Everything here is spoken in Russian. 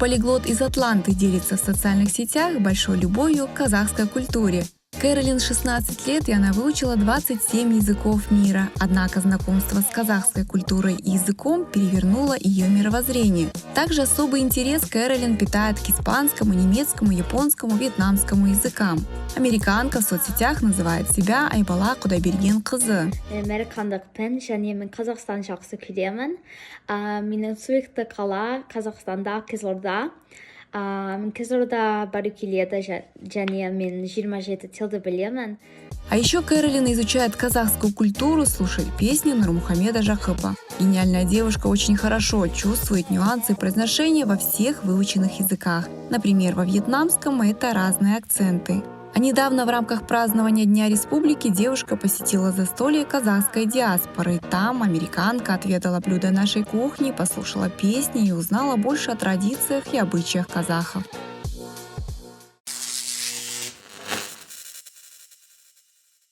Полиглот из Атланты делится в социальных сетях большой любовью к казахской культуре. Кэролин 16 лет, и она выучила 27 языков мира. Однако знакомство с казахской культурой и языком перевернуло ее мировоззрение. Также особый интерес Кэролин питает к испанскому, немецкому, японскому, вьетнамскому языкам. Американка в соцсетях называет себя Айбала Кудайберген кызы. Американдықпын және мен Қазақстан жақсы көремін. Менің сүйікті қала Қазақстанда Қызылорда. Мен Қызылорда бару келеді және мен 27 тілді білемін. А еще Кэролин изучает казахскую культуру, слушает песни Нурмухамеда Жакыпа. Гениальная девушка очень хорошо чувствует нюансы произношения во всех выученных языках. Например, во вьетнамском это разные акценты. А недавно в рамках празднования Дня Республики девушка посетила застолье казахской диаспоры. Там американка отведала блюда нашей кухни, послушала песни и узнала больше о традициях и обычаях казахов.